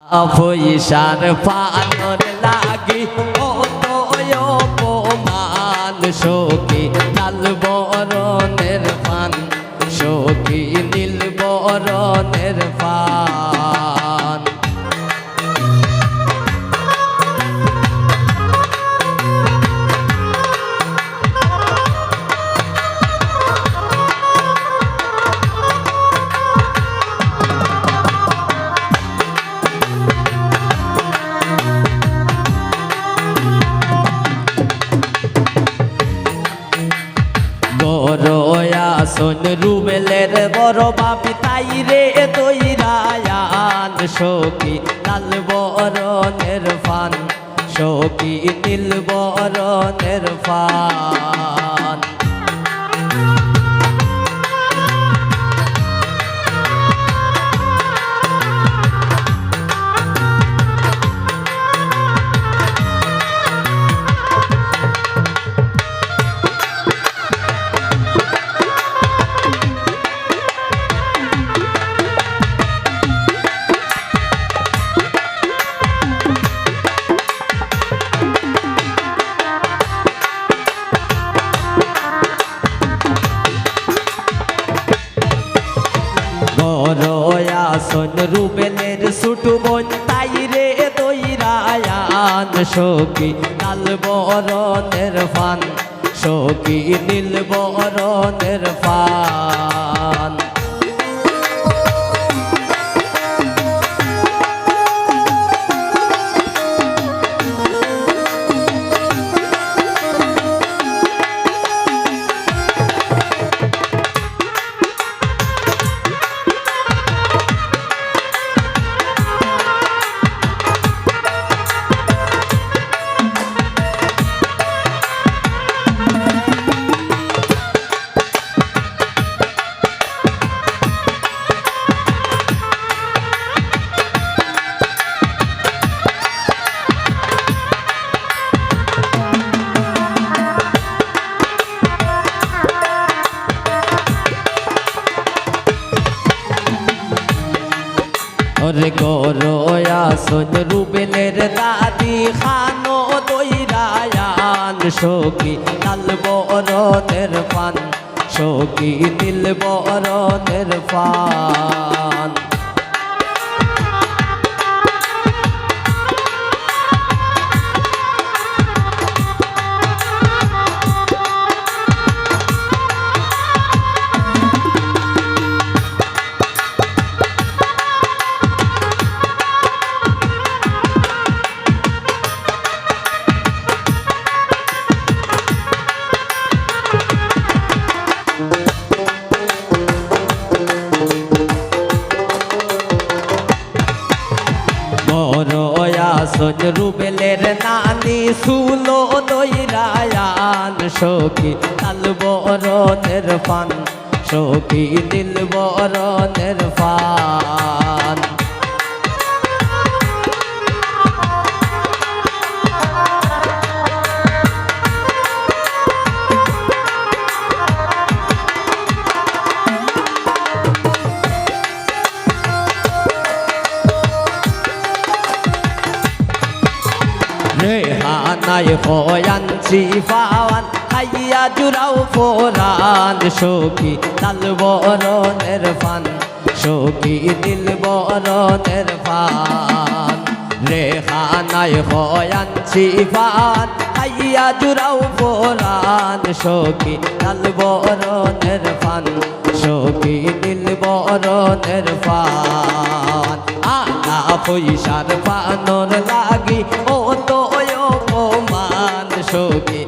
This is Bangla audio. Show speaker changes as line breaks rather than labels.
পয়সার পানর লাগি কত অপমান সখী লাল বরণের পান সখী নীল বরণের পান আসন রুবেলের বড় বাপি তাই রে তৈরায়ান সখী লাল বরণের ফান সখী নীল বরণের ফান আসন রুবেলের ছোটু বোন তাই রে তৈরায়ান সখী লাল বরণের ফান সখী নীল বরণের ফান ওরে গরো আসন রুবেলের দাদি খানো দইরায়ান সখী লাল বরণের পান সখী নীল বরণের পান আসন রুবেলের নানি সুলো দইরায়ান সখী লাল বরণের পান সখী নীল বরণের পান রেহানায় হয়ানছি পাওয়ান খাইয়া জুড়াও ফোরান সখী লাল বরণের পান সখী নীল বরণের পান রেহানায় হয়ানছি পাওয়ান খাইয়া জুড়াও ফোরান সখী লাল বরণের পান সখী নীল বরণের পান আনা পয়সার পানর লাগি ও তো অপমান সখী